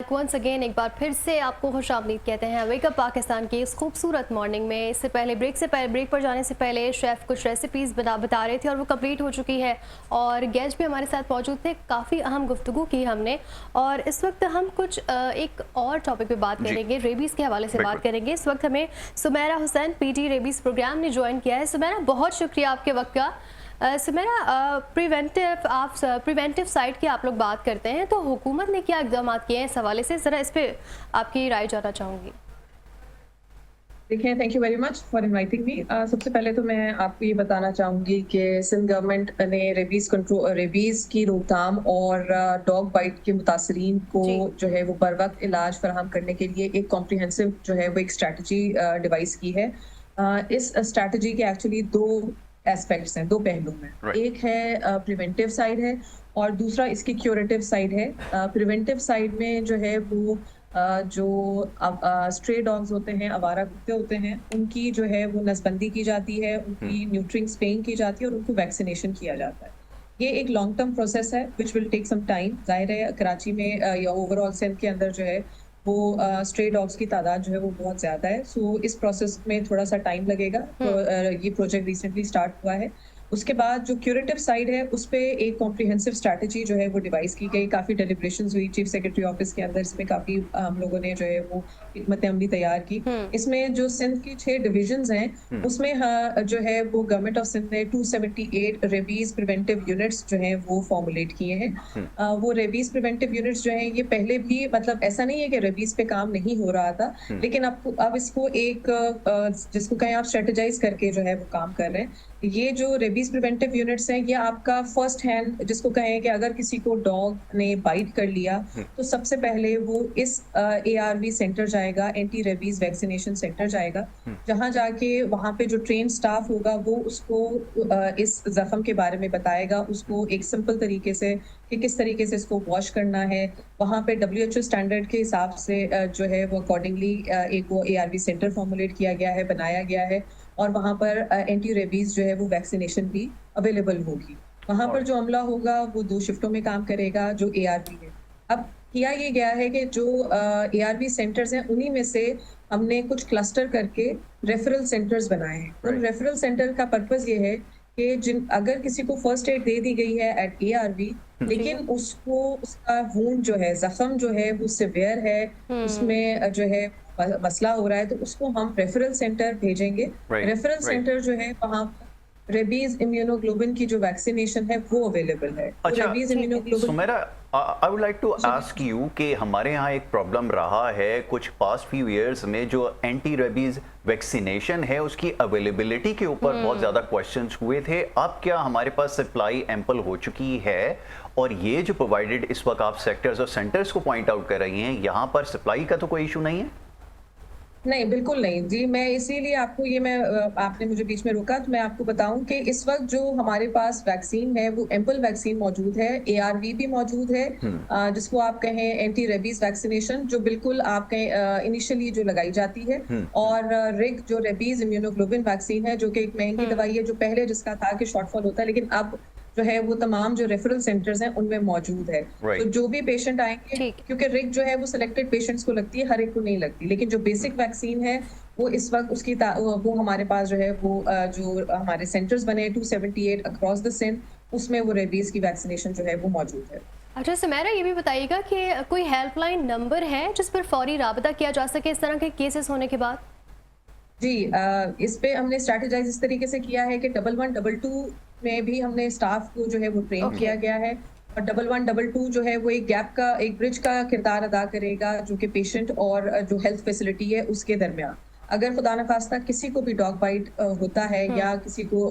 Back once again, एक बार फिर से आपको खुशामदीद कहते हैं वेकअप पाकिस्तान की इस खूबसूरत मॉर्निंग में। इससे पहले ब्रेक पर जाने से पहले शेफ़ कुछ रेसिपीज़ बता रहे थे और वो कंप्लीट हो चुकी है और गेस्ट भी हमारे साथ मौजूद थे। काफ़ी अहम गुफ्तगू की हमने और इस वक्त हम कुछ एक और टॉपिक पे बात करेंगे, रेबीज़ के हवाले से बात करेंगे। इस वक्त हमें Sumera Hussain PT rabies program ने ज्वाइन किया है। सुमेरा, बहुत शुक्रिया आपके वक्त का। सुमेरा, प्रिवेंटिव साइड की आप लोग बात करते हैं, तो हुकूमत ने क्या इक़दाम किए हैं इस हवाले से, ज़रा इस पे आपकी राय जानना चाहूँगी। देखिए, thank you very much for inviting me. सबसे पहले तो मैं आपको ये बताना चाहूँगी कि सिंध गवर्नमेंट ने रेबीज़ की रोकथाम और डॉग बाइट के मुतासरीन को जो है वो बर वक्त इलाज फराहम करने के लिए एक कॉम्प्रिहेंसिव जो है वो एक स्ट्रैटेजी डिवाइस की है। इस स्ट्रैटेजी के एक्चुअली दो एस्पेक्ट्स हैं, दो पहलू हैं। एक है प्रिवेंटिव साइड है और दूसरा इसकी क्यूरेटिव साइड है। प्रिवेंटिव साइड में जो है वो जो स्ट्रे डॉग्स होते हैं, आवारा कुत्ते होते हैं, उनकी जो है वो नसबंदी की जाती है, उनकी न्यूट्रिंग स्पेइंग की जाती है और उनको वैक्सीनेशन किया जाता है। ये एक लॉन्ग टर्म प्रोसेस है which will take some time. जाहिर है कराची में या ओवरऑल सिंध के अंदर जो है वो स्ट्रे डॉग्स की तादाद जो है वो बहुत ज़्यादा है। सो इस प्रोसेस में थोड़ा सा टाइम लगेगा। तो ये प्रोजेक्ट रिसेंटली स्टार्ट हुआ है। उसके बाद जो क्यूरेटिव साइड है उस पे एक कॉम्प्रिहेंसिव स्ट्रैटेजी जो है वो डिवाइस की गई। काफ़ी डेलिब्रेशंस हुई चीफ सेक्रेटरी ऑफिस के अंदर। इसमें काफ़ी हम लोगों ने जो है वो हिकमत अमली तैयार की। इसमें जो सिंध की 6 डिविजन्स हैं उसमें जो है वो गवर्नमेंट ऑफ सिंध ने 278 रेबीज प्रिवेंटिव यूनिट्स जो हैं वो फॉर्मुलेट किए हैं। वो रेबीज प्रिवेंटिव यूनिट्स जो हैं ये पहले भी, मतलब ऐसा नहीं है कि रेबीज पे काम नहीं हो रहा था, लेकिन अब इसको एक जिसको कहें आप स्ट्रेटेजाइज करके जो है वो काम कर रहे हैं। ये जो रेबीज प्रिवेंटिव यूनिट्स हैं ये आपका फर्स्ट हैंड, जिसको कहें कि अगर किसी को डॉग ने बाइट कर लिया तो सबसे पहले वो इस ARV सेंटर जाएगा, एंटी रेबीज वैक्सीनेशन सेंटर जाएगा, जहां जाके वहां पे जो ट्रेन स्टाफ होगा वो उसको इस जख्म के बारे में बताएगा, उसको एक सिंपल तरीके से कि किस तरीके से इसको वॉश करना है। वहाँ पे WHO स्टैंडर्ड के हिसाब से जो है वो अकॉर्डिंगली एक वो ARV सेंटर फॉर्मुलेट किया गया है, बनाया गया है और वहाँ पर एंटी रेबीज जो है वो वैक्सीनेशन भी अवेलेबल होगी। वहाँ पर जो अमला होगा वो 2 शिफ्टों में काम करेगा जो ARV है। अब किया ये गया है कि जो ARV सेंटर्स हैं उन्हीं में से हमने कुछ क्लस्टर करके रेफरल सेंटर्स बनाए हैं। उन रेफरल सेंटर का पर्पस ये है कि अगर किसी को फर्स्ट एड दे दी गई है एट ARV लेकिन उसको उसका वूंड जो है, जख्म जो है वो सिवियर है, उसमें जो है मसला हो रहा है, तो उसको हम रेफरल सेंटर भेजेंगे। रेफरल सेंटर जो है वहाँ रेबीज इम्यूनोग्लोबिन की जो वैक्सीनेशन है वो अवेलेबल है। अच्छा, rabies immunoglobulin Sumera, I would like to ask you कि हमारे यहाँ एक प्रॉब्लम रहा है कुछ पास्ट फ्यू इयर्स में, जो एंटी रेबीज वैक्सीनेशन है उसकी अवेलेबिलिटी के ऊपर बहुत ज़्यादा क्वेश्चंस हुए थे। अब क्या हमारे पास सप्लाई एम्पल हो चुकी है और ये जो प्रोवाइडेड इस वक्त आप सेक्टर्स और सेंटर्स को पॉइंट आउट कर रही हैं, यहाँ पर सप्लाई का तो कोई इशू नहीं है? नहीं, बिल्कुल नहीं जी। मैं इसीलिए आपको आपने मुझे बीच में रोका तो मैं आपको बताऊं कि इस वक्त जो हमारे पास वैक्सीन है वो एम्पल वैक्सीन मौजूद है, ARV भी मौजूद है, जिसको आप कहें एंटी रेबीज वैक्सीनेशन, जो बिल्कुल आप कहें इनिशियली जो लगाई जाती है, और रिग जो रेबीज इम्यूनोग्लोबिन वैक्सीन है जो कि एक महंगी दवाई है, जो पहले जिसका था कि शॉर्टफॉल होता है, लेकिन अब जो है वो तमाम जो रेफरल सेंटर्स हैं उनमें मौजूद है। तो जो भी पेशेंट आएंगे, क्योंकि रिग जो है वो सिलेक्टेड पेशेंट्स को लगती है, हर एक को नहीं लगती, लेकिन जो बेसिक वैक्सीन है वो इस वक्त उसकी वो हमारे पास जो है वो जो हमारे सेंटर्स बने 278 अक्रॉस द सिंध, उसमें वो रेबीज की वैक्सीनेशन जो है वो मौजूद है। अच्छा सुमेरा, ये भी बताइएगा कि कोई हेल्पलाइन नंबर है जिस पर फौरी राबता किया जा सके इस तरह के केसेस होने के बाद? जी, इस पे हमने स्ट्रैटेजाइज इस तरीके से किया है कि 1122 में भी हमने स्टाफ को जो है वो ट्रेन किया गया है और 1122 जो है वो एक गैप का, एक ब्रिज का किरदार अदा करेगा जो कि पेशेंट और जो हेल्थ फैसिलिटी है उसके दरमियान। अगर खुदा न खास्ता किसी को भी डॉग बाइट होता है या किसी को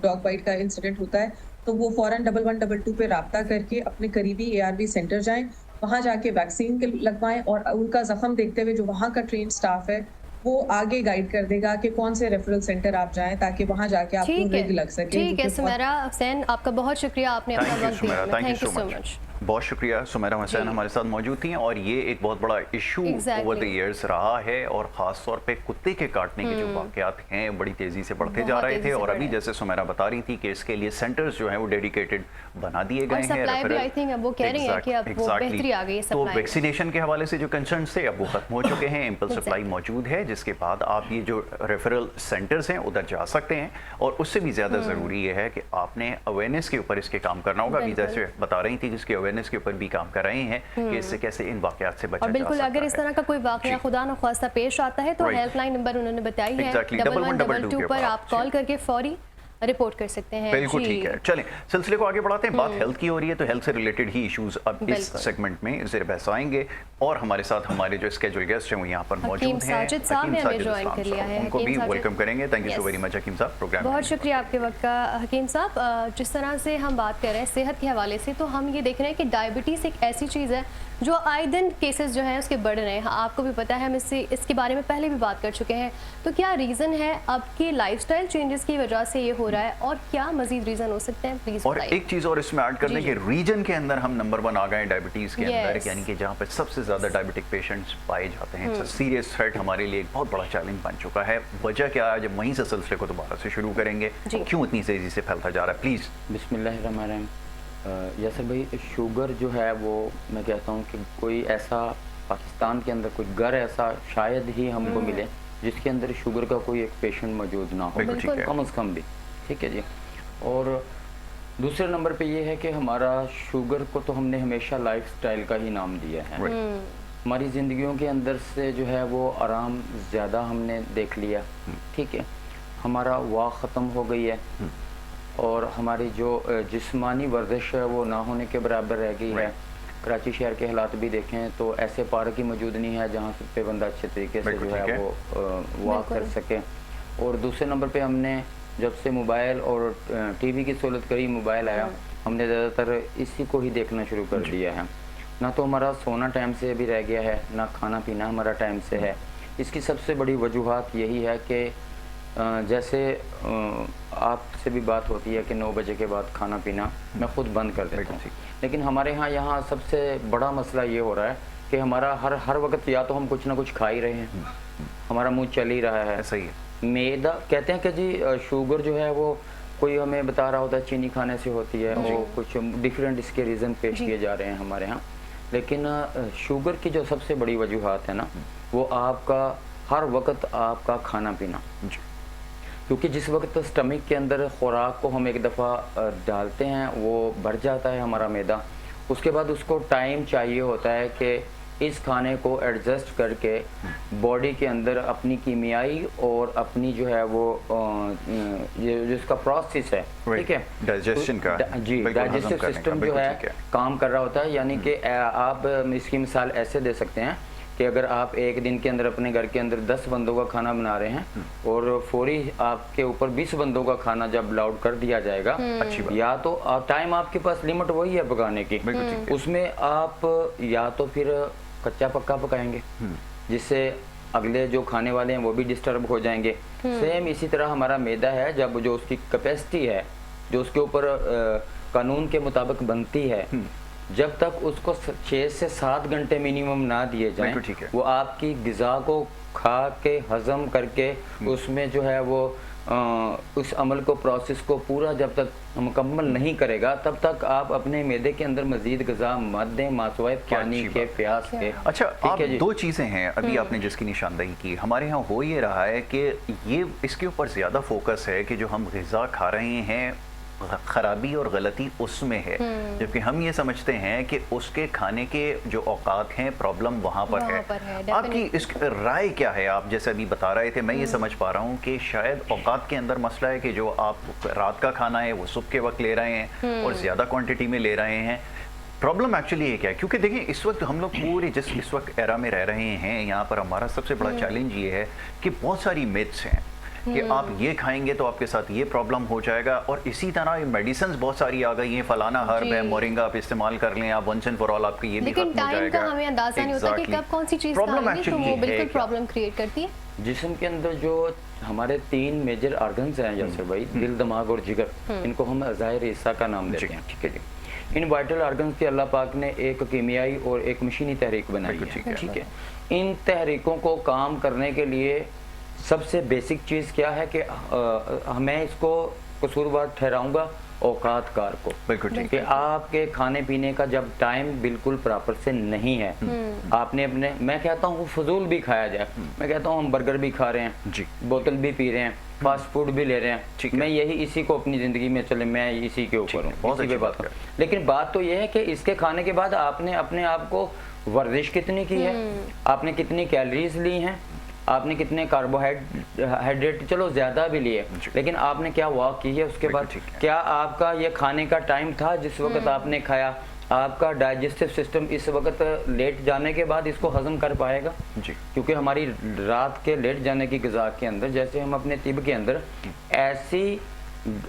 डॉग बाइट का इंसिडेंट होता है तो वो फौरन 1122 पे राब्ता करके अपने करीबी ARV सेंटर जाएं, वहाँ जाके वैक्सीन लगवाएं और उनका जख्म देखते हुए जो वहाँ का ट्रेन स्टाफ है वो आगे गाइड कर देगा कि कौन से रेफरल सेंटर आप जाएं ताकि वहां जाके आपको रिग लग सके। ठीक है सुमेरा हुसैन, आपका बहुत शुक्रिया, आपने अपना वक्त दिया। Thank you so much. बहुत शुक्रिया सुमेरा हुसैन जी। हमारे साथ मौजूद थी और ये एक बहुत बड़ा issue Exactly. Over the years रहा है और ख़ास तौर पे कुत्ते के काटने के जो वाक़यात हैं बड़ी तेज़ी से बढ़ते जा बहुत रहे तेज़ी थे से और बढ़ अभी रहे हैं। जैसे सुमेरा बता रही थी कि इसके लिए सेंटर्स जो हैं वो डेडिकेटेड बना दिए और गए हैं सप्लाई भी आई थिंक अब वो कह रही हैं कि अब वो बेहतरी आ गई है तो सप्लाई में। वैक्सीनेशन के हवाले से जो कंसर्न थे अब वो खत्म हो चुके हैं, इम्पल्स सप्लाई मौजूद है, जिसके बाद आप ये जो रेफरल सेंटर्स हैं उधर जा सकते हैं और उससे भी ज़्यादा ज़रूरी ये है कि आपने अवेयरनेस के ऊपर इसके काम करना होगा। अभी जैसे बता रही थी जिसके अवेयरनेस के ऊपर भी काम कर रहे हैं कि इससे कैसे इन वाक़यात से बचा और जा बिल्कुल सकता अगर इस है। तरह का कोई वाकया जी। खुदा न ख्वास्ता पेश आता है तो Right. हेल्पलाइन नंबर उन्होंने बताई है Exactly, 1122 के पर ऊपर आप कॉल करके फौरी रिपोर्ट कर सकते हैं। बिल्कुल जी। ठीक है। चलें सिलसिले को आगे बढ़ाते हैं। बात हेल्थ की हो रही है तो हेल्थ से रिलेटेड ही इश्यूज अब इस बिल्कुल। सेगमेंट में ज़ेर बहस आएंगे और हमारे साथ हमारे जो स्केड्यूल गेस्ट हैं वो यहाँ पर मौजूद हैं। साजिद साहब हकीम ने हमें साजिद ज्वाइन कर इस्लाम लिया साहब, है। उनको हकीम भी साजिद। वेलकम करेंगे। Thank you so Yes. Very much Hakim sahab program बहुत में। शुक्रिया आपके वक्त का हकीम साहब। जिस तरह से हम बात कर रहे हैं सेहत के हवाले से तो हम ये देख रहे हैं कि डायबिटीज़ एक ऐसी चीज़ है जो आए दिन केसेस जो हैं उसके बढ़ रहे हैं। आपको भी पता है, हम इसके बारे में पहले भी बात कर चुके हैं। तो क्या रीज़न है अब के लाइफस्टाइल चेंजेस की वजह से ये हो रहा है और क्या मजीद रीज़न हो सकते हैं, प्लीज़ और बताइए। एक चीज और इसमें ऐड करने जी, के जी। रीजन के अंदर हम नंबर 1 आ गए डायबिटीज के अंदर, Yes. यानी कि जहाँ पे सबसे ज्यादा डायबिटिक पेशेंट्स पाए जाते हैं। सीरियस थ्रेट हमारे लिए एक बहुत बड़ा चैलेंज बन चुका है। वजह क्या है, जब वहीं से सिलसिले को दोबारा से शुरू करेंगे, जी। क्यों इतनी तेजी से फैलता जा रहा है, प्लीज। बिस्मिल्लाहिर्रहमानिर्रहीम। यासर भाई, शुगर जो है वो मैं कहता हूँ कि कोई ऐसा पाकिस्तान के अंदर कोई घर ऐसा शायद ही हमको मिले जिसके अंदर शुगर का कोई एक पेशेंट मौजूद ना हो, बिल्कुल ठीक है। कम से कम भी। ठीक है जी। और दूसरे नंबर पे ये है कि हमारा शुगर को तो हमने हमेशा लाइफस्टाइल का ही नाम दिया है। हमारी ज़िंदगियों के अंदर से जो है वो आराम ज़्यादा हमने देख लिया। ठीक है, हमारा वाह ख़त्म हो गई है और हमारी जो जिस्मानी वर्जिश है वो ना होने के बराबर रह गई है। कराची शहर के हालात भी देखें तो ऐसे पार्क की मौजूद नहीं है जहाँ पे बंदा अच्छे तरीके से बिल्कुल जो ठीक है है। वो वॉक कर सके। और दूसरे नंबर पे हमने जब से मोबाइल और टीवी की सहूलत करी, मोबाइल आया, हमने ज़्यादातर इसी को ही देखना शुरू कर दिया है। ना तो हमारा सोना टाइम से भी रह गया है, ना खाना पीना हमारा टाइम से है। इसकी सबसे बड़ी वजूहात यही है कि जैसे आपसे भी बात होती है कि 9 बजे के बाद खाना पीना मैं खुद बंद कर देता हूँ, लेकिन हमारे यहाँ सबसे बड़ा मसला ये हो रहा है कि हमारा हर वक्त या तो हम कुछ ना कुछ खा ही रहे हैं, हमारा मुंह चल ही रहा है। सही है। मैदा कहते हैं कि जी शुगर जो है वो कोई हमें बता रहा होता है चीनी खाने से होती है और कुछ डिफरेंट इसके रीज़न पेश किए जा रहे हैं हमारे यहाँ। लेकिन शुगर की जो सबसे बड़ी वजूहात है ना, वो आपका हर वक्त आपका खाना पीना। क्योंकि जिस वक्त स्टमक के अंदर खुराक को हम एक दफ़ा डालते हैं वो भर जाता है हमारा मैदा, उसके बाद उसको टाइम चाहिए होता है कि इस खाने को एडजस्ट करके बॉडी के अंदर अपनी कीमियाई और अपनी जो है वो ये जिसका प्रोसेस है, ठीक है, डाइजेशन का, जी, बिल्कुल हजम डाइजेस्टिव करने का, सिस्टम जो बिल्कुल है ठीक है। काम कर रहा होता है। यानी कि आप इसकी मिसाल ऐसे दे सकते हैं कि अगर आप एक दिन के अंदर अपने घर के अंदर 10 बंदों का खाना बना रहे हैं और फौरी आपके ऊपर 20 बंदों का खाना जब लाउड कर दिया जाएगा, अच्छी बात। या तो टाइम आपके पास लिमिट वही है पकाने की, बिल्कुल ठीक है। उसमें आप या तो फिर कच्चा पक्का पकाएंगे जिससे अगले जो खाने वाले हैं वो भी डिस्टर्ब हो जाएंगे। सेम इसी तरह हमारा मैदा है, जब जो उसकी कैपेसिटी है जो उसके ऊपर कानून के मुताबिक बनती है, जब तक उसको 6 से 7 घंटे मिनिमम ना दिए जाएं, बिल्कुल ठीक है। वो आपकी ग़िज़ा को खा के हजम करके उसमें जो है वो उस अमल को प्रोसेस को पूरा जब तक मुकम्मल नहीं करेगा तब तक आप अपने मैदे के अंदर मजीद ग़िज़ा मत दें मासवाए पानी के प्यास के। अच्छा, ठीक आप है जी। दो चीज़ें हैं अभी आपने जिसकी निशानदेही की, हमारे यहाँ हो ये रहा है कि ये इसके ऊपर ज़्यादा फोकस है कि जो हम ग़िज़ा खा रहे हैं खराबी और गलती उसमें है, जबकि हम ये समझते हैं कि उसके खाने के जो औकात हैं प्रॉब्लम वहाँ पर है। आपकी इस राय क्या है? आप जैसे अभी बता रहे थे, मैं ये समझ पा रहा हूँ कि शायद औकात के अंदर मसला है कि जो आप रात का खाना है वो सुबह के वक्त ले रहे हैं और ज़्यादा क्वांटिटी में ले रहे हैं। प्रॉब्लम एक्चुअली ये क्या है? क्योंकि देखिए इस वक्त हम लोग पूरे जिस इस वक्त एरा में रह रहे हैं, यहाँ पर हमारा सबसे बड़ा चैलेंज ये है कि बहुत सारी मिथ्स हैं कि आप ये खाएंगे तो आपके साथ ये प्रॉब्लम हो जाएगा, और इसी तरह मेडिसिन बहुत सारी आ गई हैं, फलाना हर्ब है, मोरिंगा आप इस्तेमाल कर लें, आप वंस एंड फॉर ऑल आपकी ये भी खत्म हो जाएगा। लेकिन टाइम का हमें अंदाजा नहीं होता कि कब कौन सी चीज़ खाएंगे, तो वो बिल्कुल प्रॉब्लम क्रिएट करती है। जिस्म के अंदर जो हमारे 3 मेजर ऑर्गन्स हैं यासर भाई, दिल, दिमाग और जिगर, इनको हम अज़ाहिर हिस्सा का नाम देते हैं। ठीक है जी। इन वाइटल ऑर्गन्स की अल्लाह पाक ने एक कीमियाई और एक मशीनी तहरीक बनाई है, ठीक है। इन तहरीकों को काम करने के लिए सबसे बेसिक चीज़ क्या है कि मैं इसको कसूरवार ठहराऊंगा औकात कार को, बिल्कुल ठीक कि आपके खाने पीने का जब टाइम बिल्कुल प्रॉपर से नहीं है, आपने अपने, मैं कहता हूँ फजूल भी खाया जाए, मैं कहता हूँ हम बर्गर भी खा रहे हैं जी, बोतल भी पी रहे हैं, फास्ट फूड भी ले रहे हैं, मैं यही इसी को अपनी जिंदगी में चले, मैं इसी के ऊपर हूँ, बहुत इसी पे अच्छी बात बात करूँ। लेकिन बात तो यह है कि इसके खाने के बाद आपने अपने आप को वर्जिश कितनी की है, आपने कितनी कैलोरीज ली हैं, आपने कितने कार्बोहाइड्रेट चलो ज्यादा भी लिए, लेकिन आपने क्या वॉक की है उसके बाद, क्या आपका ये खाने का टाइम था जिस वक्त आपने खाया, आपका डाइजेस्टिव सिस्टम इस वक्त लेट जाने के बाद इसको हजम कर पाएगा जी, क्योंकि हमारी रात के लेट जाने की ग़िज़ा के अंदर, जैसे हम अपने तिब के अंदर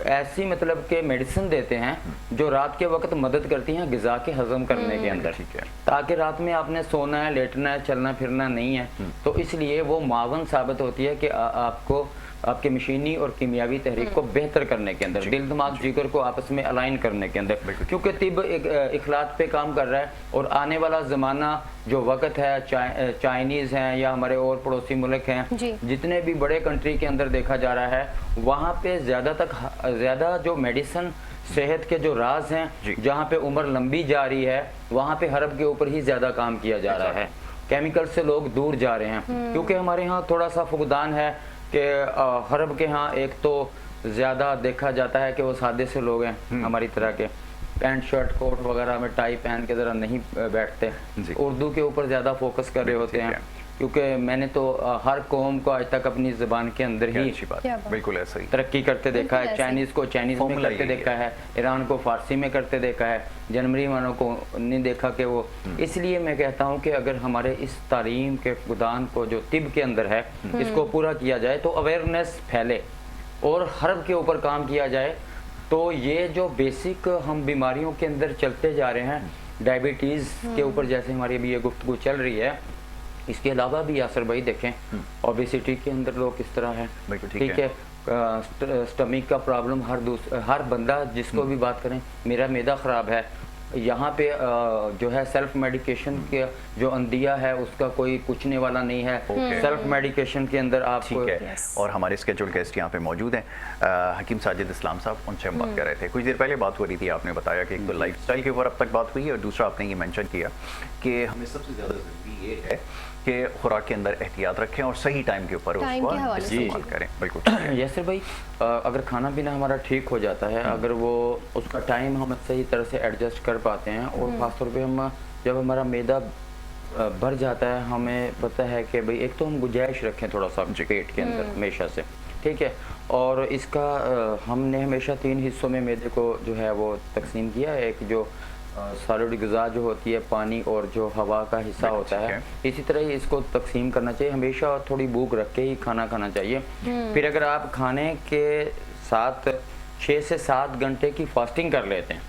ऐसी मतलब के मेडिसिन देते हैं जो रात के वक्त मदद करती हैं ग़िज़ा के हजम करने के अंदर, ठीक है, ताकि रात में आपने सोना है, लेटना है, चलना फिरना नहीं है, तो इसलिए वो मावन साबित होती है कि आपको आपके मशीनी और कीमियावी तहरीक को बेहतर करने के अंदर, दिल दिमाग जिगर को आपस में अलाइन करने के अंदर, क्योंकि तिब इखलात पे काम कर रहा है और आने वाला ज़माना जो वक्त है, चाइनीज़ हैं या हमारे और पड़ोसी मुल्क हैं, जितने भी बड़े कंट्री के अंदर देखा जा रहा है, वहाँ पे ज़्यादा जो मेडिसिन सेहत के जो राज हैं, जहाँ पे उम्र लंबी जा रही है, वहाँ पे हर्ब के ऊपर ही ज़्यादा काम किया जा रहा है, केमिकल से लोग दूर जा रहे हैं, क्योंकि हमारे यहाँ थोड़ा सा फुकदान है कि हर्ब के यहाँ एक तो ज़्यादा देखा जाता है कि वो सादे से लोग हैं, हमारी तरह के पैंट शर्ट कोट वगैरह में टाई पहन के ज़रा नहीं बैठते, उर्दू के ऊपर ज़्यादा फोकस कर रहे होते हैं, क्योंकि मैंने तो हर कौम को आज तक अपनी ज़बान के अंदर ही बिल्कुल ऐसा ही तरक्की करते देखा है, चाइनीज़ को चाइनीज़ में करते देखा है, ईरान को फारसी में करते देखा है, जनवरी वालों को नहीं देखा कि वो, इसलिए मैं कहता हूँ कि अगर हमारे इस तालीम के फुकदान को जो तिब के अंदर है इसको पूरा किया जाए तो अवेयरनेस फैले और हर्ब के ऊपर काम किया जाए, तो ये जो बेसिक हम बीमारियों के अंदर चलते जा रहे हैं, डायबिटीज़ के ऊपर जैसे हमारी अभी ये गुफ्तगू चल रही है, इसके अलावा भी यासर भाई देखें ओबेसिटी के अंदर लोग किस तरह है, ठीक है, स्टमक का प्रॉब्लम हर बंदा जिसको भी बात करें, मेरा मैदा ख़राब है, यहाँ पे जो है सेल्फ मेडिकेशन के जो अंदिया है उसका कोई पूछने वाला नहीं है, सेल्फ मेडिकेशन के अंदर आप, ठीक है। और हमारे स्केड्यूल गेस्ट यहाँ पे मौजूद हैं, हकीम साजिद इस्लाम साहब, उनसे हम बात कर रहे थे। कुछ देर पहले बात हो रही थी, आपने बताया कि एक तो लाइफस्टाइल के ऊपर अब तक बात हुई है और दूसरा आपने ये मेंशन किया कि हमें सबसे ज़्यादा ज़रूरी ये है कि खुराक के अंदर एहतियात रखें और सही टाइम के ऊपर उसको इस्तेमाल करें। बिल्कुल यस भाई, अगर खाना पीना हमारा ठीक हो जाता है, अगर वो उसका टाइम हम सही तरह से एडजस्ट कर पाते हैं और ख़ासतौर पे हम जब हमारा मैदा भर जाता है, हमें पता है कि भाई एक तो हम गुंजाइश रखें थोड़ा सा पेट के अंदर हमेशा से, ठीक है, और इसका हमने हमेशा 3 हिस्सों में मैदे को जो है वो तकसीम किया है, एक जो सॉलिड ग़िज़ा जो होती है, पानी और जो हवा का हिस्सा होता है, इसी तरह ही इसको तकसीम करना चाहिए, हमेशा थोड़ी भूख रख के ही खाना खाना चाहिए। फिर अगर आप खाने के साथ 6 से 7 घंटे की फास्टिंग कर लेते हैं,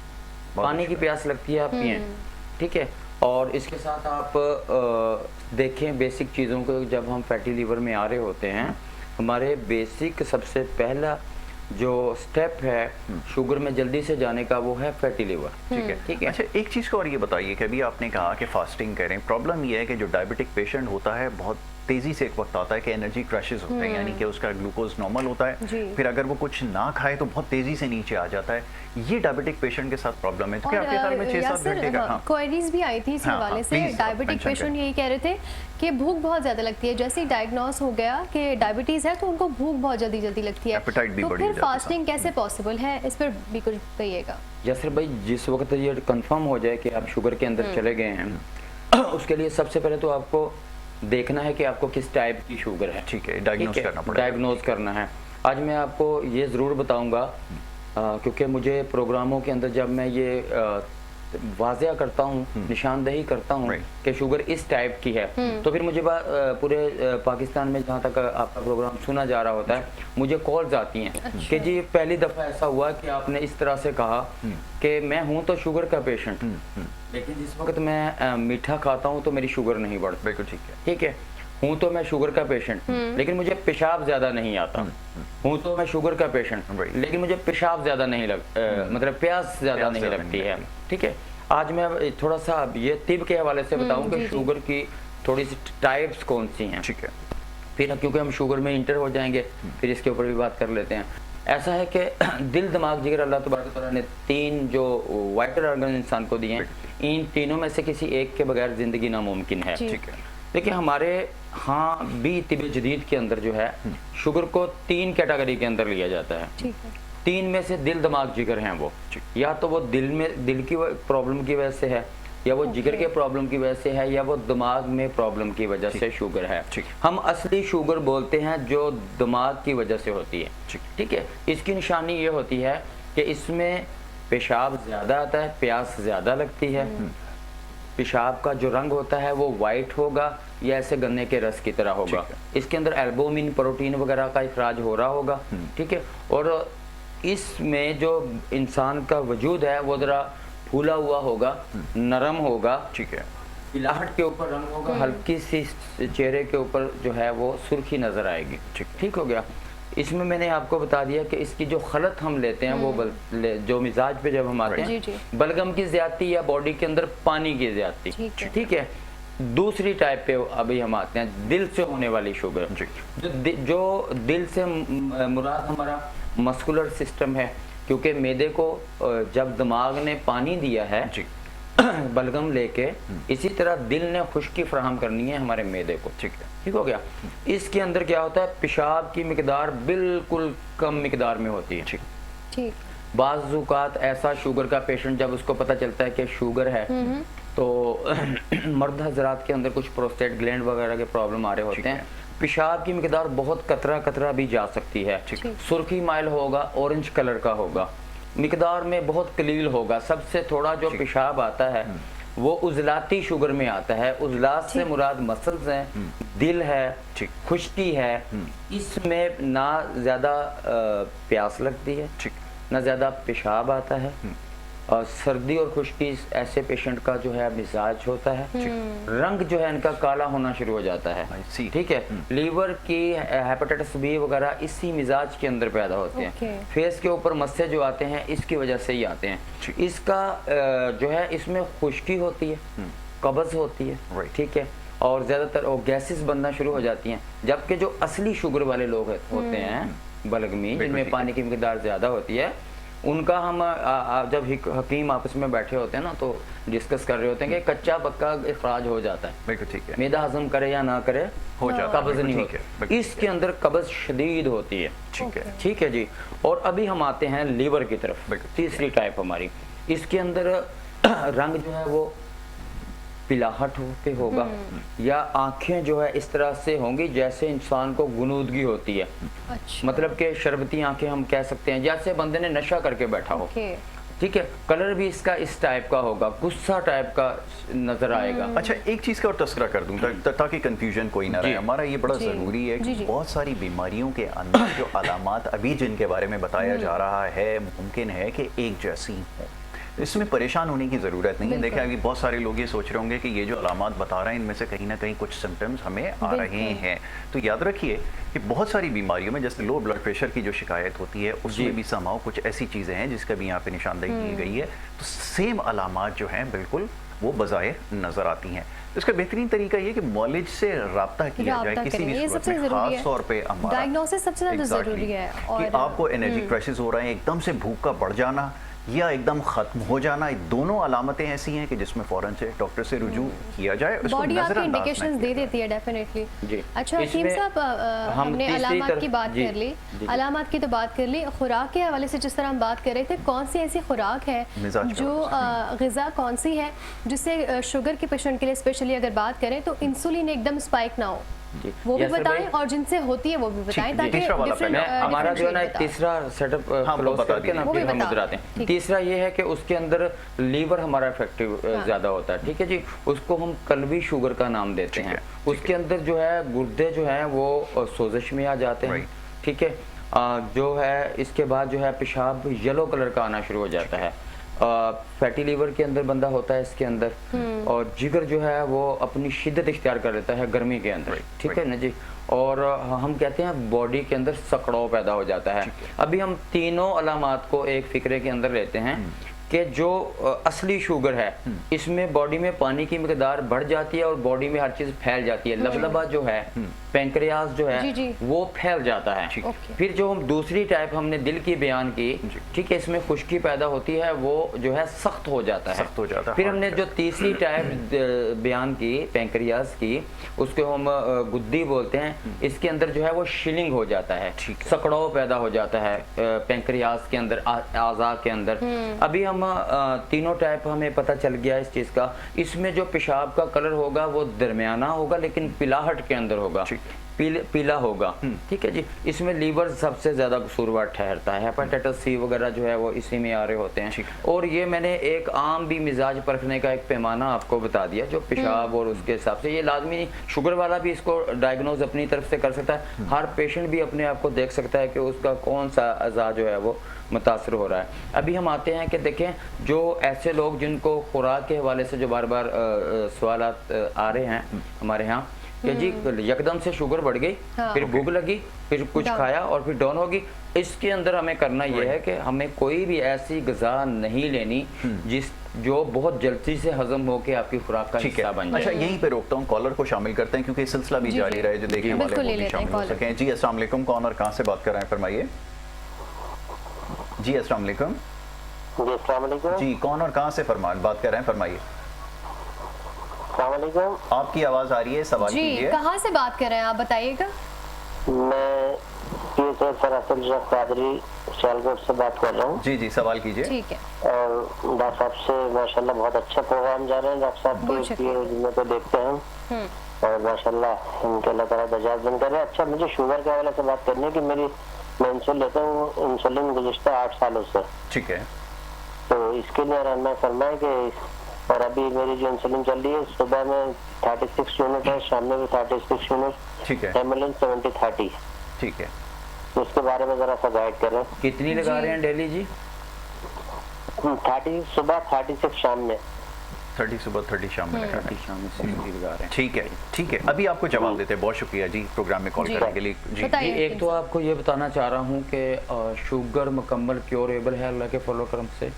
पानी की प्यास लगती है आप पिएं, ठीक है, और इसके साथ आप देखें बेसिक चीज़ों को, जब हम फैटी लीवर में आ रहे होते हैं, हमारे बेसिक सबसे पहला जो स्टेप है शुगर में जल्दी से जाने का वो है फैटी लिवर, ठीक है। अच्छा, एक चीज़ को और ये बताइए कि अभी आपने कहा कि फास्टिंग करें, प्रॉब्लम ये है कि जो डायबिटिक पेशेंट होता है बहुत तेज़ी से एक वक्त आता है कि एनर्जी क्रैशेस होते हैं, यानी कि उसका ग्लूकोज नॉर्मल होता है, फिर अगर वो कुछ ना खाए तो बहुत तेज़ी से नीचे आ जाता है, ये डायबिटिक पेशेंट के साथ प्रॉब्लम है। तो क्या आपके ख्याल में 6-7 घंटे का क्वेरीज भी आई थी इस हवाले से, डायबिटिक पेशेंट यही कह रहे थे कि भूख बहुत ज़्यादा लगती है, जैसे ही डायग्नोस हो गया कि डायबिटीज़ है तो उनको भूख बहुत जल्दी लगती है, तो फिर फास्टिंग कैसे पॉसिबल है, इस पर भी कुछ कहिएगा। जैसे भाई जिस वक्त ये कंफर्म हो जाए कि आप शुगर के अंदर चले गए हैं, उसके लिए सबसे पहले तो आपको देखना है कि आपको किस टाइप की शुगर है, ठीक है, डायग्नोज करना पड़ेगा, डायग्नोज करना है। आज मैं आपको ये ज़रूर बताऊंगा क्योंकि मुझे प्रोग्रामों के अंदर जब मैं ये वाज़िया करता हूँ, निशानदेही करता हूँ कि शुगर इस टाइप की है, तो फिर मुझे पूरे पाकिस्तान में जहाँ तक आपका प्रोग्राम सुना जा रहा होता है, मुझे कॉल्स आती हैं कि जी पहली दफ़ा ऐसा हुआ कि आपने इस तरह से कहा कि मैं हूँ तो शुगर का पेशेंट, लेकिन जिस वक्त मैं मीठा खाता हूँ तो मेरी शुगर नहीं बढ़ती। बिल्कुल ठीक है, ठीक है, हूँ तो मैं शुगर का पेशेंट, लेकिन मुझे पेशाब ज्यादा नहीं आता। हूँ तो मैं शुगर का पेशेंट, लेकिन मुझे पेशाब ज्यादा नहीं मतलब प्यास ज्यादा नहीं लगती है। ठीक है, आज मैं थोड़ा सा ये तिब के हवाले से बताऊं कि शुगर की थोड़ी सी टाइप्स कौन सी हैं। ठीक है, फिर क्योंकि हम शुगर में इंटर हो जाएंगे, फिर इसके ऊपर भी बात कर लेते हैं। ऐसा है कि दिल, दिमाग, जिगर, अल्लाह तबारक तआला ने 3 जो वाइटल ऑर्गन इंसान को दिए हैं, इन तीनों में से किसी एक के बगैर जिंदगी नामुमकिन है। ठीक है। देखिए हमारे हाँ भी तिब जदीद के अंदर जो है शुगर को 3 कैटेगरी के अंदर लिया जाता है। ठीक है। 3 में से दिल, दिमाग, जिगर हैं वो, या तो वो दिल की प्रॉब्लम की वजह से है, या वो जिगर के प्रॉब्लम की वजह से है, या वो दिमाग में प्रॉब्लम की वजह से शुगर है। हम असली शुगर बोलते हैं जो दिमाग की वजह से होती है। ठीक है, इसकी निशानी ये होती है कि इसमें पेशाब ज्यादा आता है, प्यास ज्यादा लगती है, पेशाब का जो रंग होता है वो वाइट होगा या ऐसे गन्ने के रस की तरह होगा, इसके अंदर एल्बुमिन, प्रोटीन वगैरह का इखराज हो रहा होगा। ठीक है, और इसमें जो इंसान का वजूद है वो जरा फूला हुआ होगा, नरम होगा। ठीक है, पिलाहट के ऊपर रंग होगा, हल्की सी चेहरे के ऊपर जो है वो सुर्खी नजर आएगी। ठीक हो गया। इसमें मैंने आपको बता दिया कि इसकी जो खलत हम लेते हैं वो जो मिजाज पे जब हम आते हैं, बलगम की ज्यादती या बॉडी के अंदर पानी की ज्यादती। ठीक है, दूसरी टाइप पे अभी हम आते हैं, दिल से होने वाली शुगर। जो दिल से मुराद हमारा मस्कुलर सिस्टम है, क्योंकि मैदे को जब दिमाग ने पानी दिया है बलगम लेके, इसी तरह दिल ने खुश्की फराहम करनी है हमारे मैदे को। ठीक हो गया। इसके अंदर क्या होता है, पेशाब की मिकदार बिल्कुल कम मिकदार में होती है। ठीक। बाज़ ऐसा शुगर का पेशेंट जब उसको पता चलता है कि शुगर है, तो मर्द हजरात के अंदर कुछ प्रोस्टेट ग्लैंड वगैरह के प्रॉब्लम आ रहे होते हैं, पेशाब की मिकदार बहुत कतरा भी जा सकती है, सुर्खी माइल होगा, ऑरेंज कलर का होगा, मिकदार में बहुत कलील होगा। सबसे थोड़ा जो पेशाब आता है वो उजलाती शुगर में आता है। उजलात से मुराद मसल्स हैं, दिल है, खुश्की है। इसमें ना ज्यादा प्यास लगती है, ना ज्यादा पेशाब आता है। और सर्दी और खुश्की ऐसे पेशेंट का जो है मिजाज होता है, रंग जो है इनका काला होना शुरू हो जाता है। ठीक है, लीवर की हेपेटाइटिस बी वगैरह इसी मिजाज के अंदर पैदा होते हैं। फेस के ऊपर मस्से जो आते हैं इसकी वजह से ही आते हैं। इसका जो है इसमें खुश्की होती है, कब्ज होती है। ठीक है, और ज्यादातर गैसेस बनना शुरू हो जाती हैं। जबकि जो असली शुगर वाले लोग होते हैं, बलगमी, जिनमें पानी की मिकदार ज्यादा होती है, उनका हम जब हकीम आपस में बैठे होते हैं ना, तो डिस्कस कर रहे होते हैं कि कच्चा पक्का इखराज हो जाता है। बिल्कुल ठीक है, मैदा हजम करे या ना करे हो जाता, कब्ज नहीं होती। इसके अंदर कब्ज शदीद होती है। ठीक है जी। और अभी हम आते हैं लीवर की तरफ, तीसरी टाइप हमारी। इसके अंदर रंग जो है वो पिलाहट होते होगा, या आंखें जो है इस तरह से होंगी जैसे इंसान को गुनूदगी होती है। मतलब कि शरबती आंखें हम कह सकते हैं, जैसे बंदे ने नशा करके बैठा हो। ठीक है, कलर भी इसका इस टाइप का होगा, गुस्सा टाइप का नजर आएगा। अच्छा, एक चीज का और तस्करा कर दूं ताकि कंफ्यूजन कोई ना रहे। हमारा ये बड़ा जरूरी है कि बहुत सारी बीमारियों के अंदर जो अलामात अभी जिनके बारे में बताया जा रहा है, मुमकिन है कि एक जैसी हो, इसमें परेशान होने की ज़रूरत नहीं है। देखिए, अभी बहुत सारे लोग ये सोच रहे होंगे कि ये जो अलामात बता रहे हैं इनमें से कहीं ना कहीं कुछ सिम्टम्स हमें आ रहे हैं। तो याद रखिए कि बहुत सारी बीमारियों में, जैसे लो ब्लड प्रेशर की जो शिकायत होती है, उसमें भी समाओ कुछ ऐसी चीज़ें हैं जिसका भी यहाँ पे निशानदेही की गई है। तो सेम अलामात जो हैं बिल्कुल वो बज़ाहिर नज़र आती हैं। इसका बेहतरीन तरीका ये कि मॉलेज से रब्ता किया जाए किसी भी सूरत में, खास तौर पे हमारा डायग्नोसिस सबसे ज़्यादा ज़रूरी है। कि आपको एनर्जी क्राइसिस हो रहे हैं, एकदम से भूख का बढ़ जाना या एकदम खत्म हो जाना, दोनों अलामतें ऐसी हैं कि जिसमें फौरन से डॉक्टर से रुजू किया जाए। बॉडी आपके इंडिकेशंस दे देती है डेफिनेटली। अच्छा हकीम साहब, हमने अलामत की बात कर ली, अलामत की तो बात कर ली, खुराक के हवाले से जिस तरह हम बात कर रहे थे, कौन सी ऐसी खुराक है जो ग़िज़ा कौन सी है जिससे शुगर के पेशेंट के लिए स्पेशली अगर बात करें तो इंसुलिन एकदम स्पाइक ना हो, वो भी बताएं, और जिनसे होती है वो भी बताएं, ताकि हमारा जो है ना तीसरा सेटअप क्लोज करके ना फिर हम उधर आते हैं। तीसरा ये है कि उसके अंदर लीवर हमारा इफेक्टिव ज्यादा होता है। ठीक है जी, उसको हम कल्बी शुगर का नाम देते हैं। उसके अंदर जो है गुर्दे जो है वो सोजिश में आ जाते हैं। ठीक है, जो है इसके बाद जो है पेशाब येलो कलर का आना शुरू हो जाता है। फैटी लीवर के अंदर बंदा होता है इसके अंदर, और जिगर जो है वो अपनी शिद्दत इख्तियार कर लेता है गर्मी के अंदर, ठीक है ना जी। और हम कहते हैं बॉडी के अंदर सकड़ाव पैदा हो जाता है। अभी हम तीनों अलामात को एक फिक्रे के अंदर लेते हैं कि जो असली शुगर है इसमें बॉडी में पानी की मिकदार बढ़ जाती है और बॉडी में हर चीज फैल जाती है। लबलबा जो है, पेंक्रियाज जो है, जी। वो फैल जाता है। फिर जो हम दूसरी टाइप हमने दिल की बयान की, ठीक है, इसमें खुश्की पैदा होती है, वो जो है सख्त हो जाता है। फिर हमने जो तीसरी टाइप बयान की पेंक्रियाज की, उसको हम गुद्दी बोलते हैं। इसके अंदर जो है वो शिलिंग हो जाता है, सकड़ाव पैदा हो जाता है पेंक्रियाज के अंदर, आज़ा के अंदर। अभी हम तीनों टाइप हमें पता चल गया इस चीज का। इसमें जो पेशाब का कलर होगा वो दरमियाना होगा, लेकिन पिलाहट के अंदर होगा, पीला होगा, ठीक है जी। इसमें लीवर सबसे ज्यादा कसूरवार ठहरता है। हेपेटाइटिस सी वगैरह जो है वो इसी में आ रहे होते हैं। और ये मैंने एक आम भी मिजाज परखने का एक पैमाना आपको बता दिया, जो पेशाब और उसके हिसाब से। ये लाजमी नहीं, शुगर वाला भी इसको डायग्नोज अपनी तरफ से कर सकता है। हर पेशेंट भी अपने आप को देख सकता है कि उसका कौन सा अज़ा जो है वो मुतासर हो रहा है। अभी हम आते हैं कि देखें, जो ऐसे लोग जिनको खुराक के हवाले से जो बार बार सवालात आ रहे हैं हमारे यहाँ कि जी यकदम से शुगर बढ़ गई, फिर भूख लगी, फिर कुछ खाया और फिर डाउन होगी। इसके अंदर हमें करना यह है कि हमें कोई भी ऐसी ग़िज़ा नहीं लेनी जो बहुत जल्दी से हजम होकर आपकी खुराक का हिस्सा बन जाए। अच्छा, यहीं पे रोकता हूँ, कॉलर को शामिल करते हैं क्योंकि सिलसिला भी जारी रहे, जो देखने वाले वो भी शामिल हो सकें। जी अस्सलाम वालेकुम, कौन और कहाँ से बात कर रहे हैं, फरमाइए। जी अस्सलाम वालेकुम। जी अस्सलाम वालेकुम। जी कौन और कहाँ से बात कर रहे हैं, फरमाइए। अस्सलाम वालेकुम। आपकी आवाज आ रही है, सवाल कीजिए। कहाँ से बात कर रहे हैं आप, बताइएगा। मैं कादरी सियालकोट से बात कर रहा हूँ। जी जी, सवाल कीजिए। ठीक है। और डॉक्टर साहब से माशाल्लाह बहुत अच्छा प्रोग्राम जा रहे हैं। डॉक्टर साहब को देखते हैं और माशाल्लाह इनके अल्लाह ताला दर्जात बुलंद करे। अच्छा, मुझे शुगर के हवाले से बात करनी है कि मैं इंसुलिन लेता हूँ, इंसुलिन गुज़िश्ता 8 सालों से। ठीक है। तो इसके लिए रहना फरमाए कि, और अभी मेरी जो इंसुलिन चल रही है, सुबह में 36 यूनिट है, शाम में भी 36 यूनिट। ठीक है। एम्बुलेंस 70-30। ठीक है, तो उसके बारे में जरा सा गाइड करें। कितनी लगा रहे हैं डेली जी? 30 सुबह, 36 शाम में। 30 सुबह, 30 शाम में लगा। 30 शाम में 60 लगा रहे हैं। ठीक है, ठीक है, अभी आपको जवाब देते हैं। बहुत शुक्रिया जी प्रोग्राम में कॉल करने के लिए। जी बताइए। एक तो आपको ये बताना चाह रहा हूँ कि शुगर मुकम्मल क्योरेबल है अल्लाह के फजल करम से।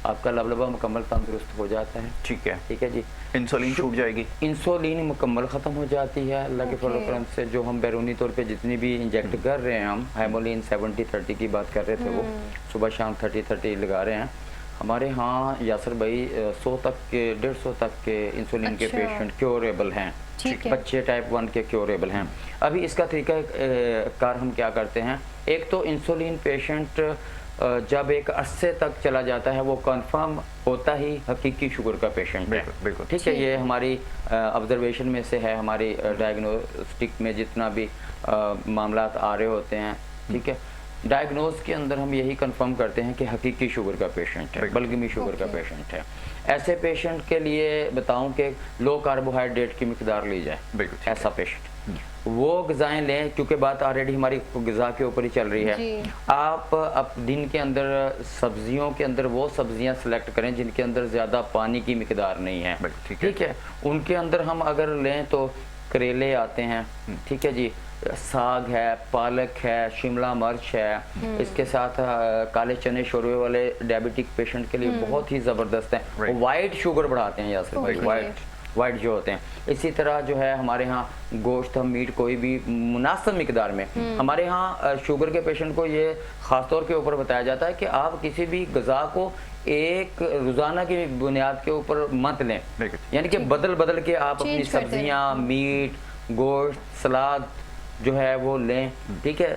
आपका लबलबा मुकम्मल तंदुरुस्त हो जाता है। ठीक है। ठीक है जी। इंसुलिन छूट जाएगी? इंसुलिन मुकम्मल ख़त्म हो जाती है अल्लाह के फजल करम से। जो हम बैरूनी तौर पे जितनी भी इंजेक्ट कर रहे हैं, हम हेमोलिन 70-30 की बात कर रहे थे, वो सुबह शाम 30-30 लगा रहे हैं। हमारे यहाँ यासर भाई 100 तक के 150 तक के इंसुलिन के पेशेंट क्योरेबल हैं। बच्चे टाइप 1 के क्योरेबल हैं। अभी इसका तरीका कार हम क्या करते हैं, एक तो इंसुलिन पेशेंट जब एक अरसे तक चला जाता है वो कंफर्म होता ही हकीकी शुगर का पेशेंट है। बिल्कुल। ठीक है, ये हमारी ऑब्जर्वेशन में से है, हमारी डायग्नोस्टिक में जितना भी मामलात आ रहे होते हैं, ठीक है, डायग्नोज के अंदर हम यही कंफर्म करते हैं कि हकीकी शुगर का पेशेंट है, बलगमी शुगर का पेशेंट है। ऐसे पेशेंट के लिए बताऊं कि लो कार्बोहाइड्रेट की मिकदार ली जाए। ऐसा पेशेंट वो ग़िज़ाएं लें, क्योंकि बात ऑलरेडी हमारी ग़िज़ा के ऊपर ही चल रही है। आप दिन के अंदर सब्जियों के अंदर वो सब्जियां सेलेक्ट करें जिनके अंदर ज़्यादा पानी की मिकदार नहीं है। ठीक है, उनके अंदर हम अगर लें तो करेले आते हैं, ठीक है जी, साग है, पालक है, शिमला मिर्च है, इसके साथ काले चने शोरबे वाले डायबिटिक पेशेंट के लिए बहुत ही ज़बरदस्त है। वाइट शुगर बढ़ाते हैं यासर भाई, वाइट जो होते हैं। इसी तरह जो है हमारे यहाँ गोश्त, हम मीट कोई भी मुनासिब मिकदार में, हमारे यहाँ शुगर के पेशेंट को ये ख़ास तौर के ऊपर बताया जाता है कि आप किसी भी ग़िज़ा को एक रोज़ाना की बुनियाद के ऊपर मत लें, यानी कि बदल बदल के आप अपनी सब्जियाँ, मीट, गोश्त, सलाद जो है वो लें। ठीक है,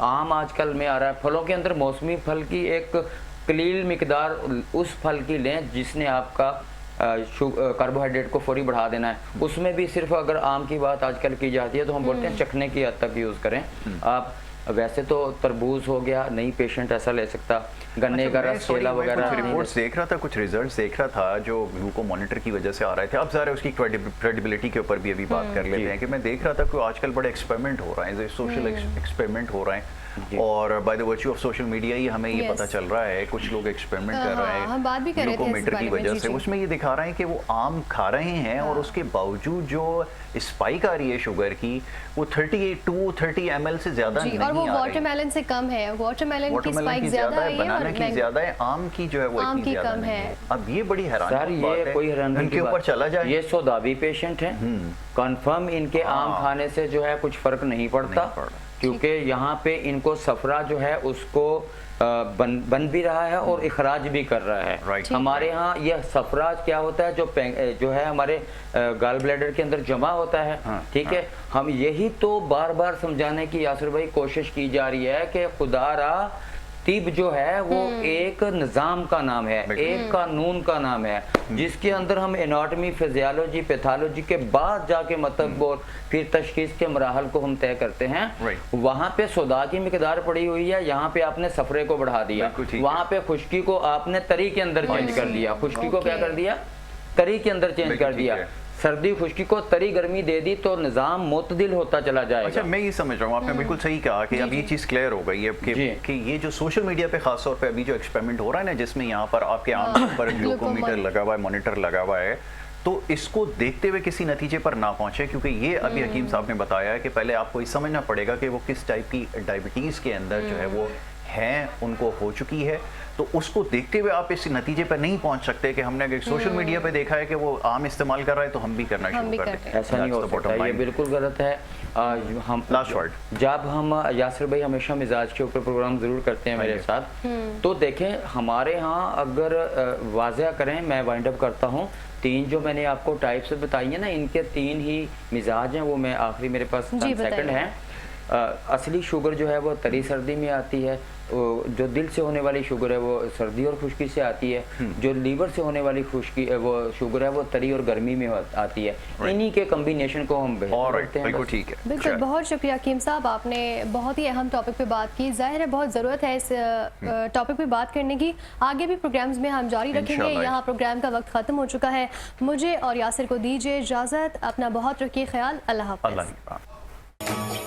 आम आजकल में आ रहा है, फलों के अंदर मौसमी फल की एक कलील मिकदार उस फल की लें जिसने आपका कार्बोहाइड्रेट को फौरी बढ़ा देना है। उसमें भी सिर्फ अगर आम की बात आजकल की जाती है तो हम बोलते हैं चखने की हद तक यूज़ करें आप। वैसे तो तरबूज हो गया, नहीं पेशेंट ऐसा ले सकता, गन्ने का रस, केला वगैरह। कुछ रिपोर्ट्स देख रहा था, कुछ रिजल्ट्स देख रहा था जो ग्लूको मॉनिटर की वजह से आ रहे थे। अब ज़रा उसकी क्रेडिबिलिटी के ऊपर भी अभी बात कर लेते हैं कि मैं देख रहा था कि आजकल बड़े एक्सपेरिमेंट हो रहे हैं, सोशल एक्सपेरिमेंट हो रहे हैं। और by the virtue of social media ही हमें ये Yes. पता चल रहा है, कुछ लोग एक्सपेरिमेंट कर रहे हैं हम बात भी कर रहे थे इस ग्लूकोमीटर बारे की में, वजह जी, से, जी। उसमें ये दिखा रहे हैं कि वो आम खा रहे हैं और उसके बावजूद जो स्पाइक आ रही है शुगर की वो 30 ml से ज्यादा जी, नहीं और वो आ रही। वाटरमेलन से कम है, वाटरमेलन की वाटरमेलन स्पाइक की ज्यादा ज्यादा आई है, है और बनाना की मैंगो- ज्यादा है, आम की जो है वो आम इतनी की ज्यादा कम नहीं है। है। अब ये बड़ी हैरानी सर की बात ये है, कोई हैरानी इनके की ऊपर बात- चला जाए ये सोदाबी पेशेंट हैं, कंफर्म इनके आम हाँ। खाने से जो है कुछ फर्क नहीं पड़ता, नहीं पड़ता। क्योंकि यहाँ पे इनको सफरा जो है उसको बन भी रहा है और इखराज भी कर रहा है। Right. हमारे यहाँ यह सफराज क्या होता है, जो है हमारे गाल ब्लैडर के अंदर जमा होता है। हाँ, ठीक है, हम यही तो बार बार समझाने की यासिर भाई कोशिश की जा रही है कि खुदारा तिब जो है वो एक निज़ाम का नाम है, एक कानून का नाम है, जिसके अंदर हम एनाटॉमी, फिजियोलॉजी, पैथोलॉजी के बाद जाके मतलब और फिर तशखीस के मराहल को हम तय करते हैं। Right. वहाँ पे सोदा की मिकदार पड़ी हुई है, यहाँ पे आपने सफरे को बढ़ा दिया, बिल्कुल ठीक है। वहाँ पे खुश्की को आपने तरी के अंदर चेंज कर लिया, खुश्की को क्या Okay. कर दिया, तरी के अंदर चेंज बिल्कुल कर दिया, ठीक है। सर्दी खुश्की को तरी गर्मी दे दी तो निज़ाम मुतदिल होता चला जाएगा। अच्छा, मैं ये समझ रहा हूँ, आपने बिल्कुल सही कहा कि अब ये चीज़ क्लियर हो गई है कि ये जो सोशल मीडिया पे खास तौर पे अभी जो एक्सपेरिमेंट हो रहा है ना, जिसमें यहाँ पर आपके आम पर ग्लूकोमीटर लगा हुआ है, मॉनिटर लगा हुआ है, तो इसको देखते हुए किसी नतीजे पर ना पहुंचे, क्योंकि ये अभी हकीम साहब ने बताया है कि पहले आपको ये समझना पड़ेगा कि वो किस टाइप की डायबिटीज़ के अंदर जो है वो हैं, उनको हो चुकी है, तो उसको देखते हुए आप इस नतीजे पर नहीं पहुंच सकते कि हमने अगर सोशल मीडिया पे देखा है कि वो आम इस्तेमाल कर रहा है तो हम भी करना शुरू कर दें। ऐसा नहीं हो सकता, ये बिल्कुल गलत है। हम लास्ट वर्ड, जब हम यासिर भाई हमेशा मिजाज के ऊपर प्रोग्राम जरूर करते हैं मेरे साथ, तो देखें हमारे यहाँ अगर वाज़ह करें, मैं वाइंड अप करता हूँ, 3 जो मैंने आपको टाइप्स बताई है ना, इनके 3 ही मिजाज हैं, वो मैं आखिरी मेरे पास सेकंड है। असली शुगर जो है वो तरी सर्दी में आती है, जो दिल से होने वाली शुगर है वो सर्दी और खुश्की से आती है, जो लीवर से होने वाली खुश्की वो शुगर है वो तरी और गर्मी में आती है। इन्हीं के कॉम्बिनेशन को हम ठीक है। बिल्कुल, बहुत शुक्रिया हकीम साहब, आपने बहुत ही अहम टॉपिक पे बात की। जाहिर है बहुत ज़रूरत है इस टॉपिक पे बात करने की, आगे भी प्रोग्राम्स में हम जारी रखेंगे। यहाँ प्रोग्राम का वक्त ख़त्म हो चुका है, मुझे और यासिर को दीजिए इजाज़त, अपना बहुत रखिए ख्याल, अल्लाह हाफ़िज़।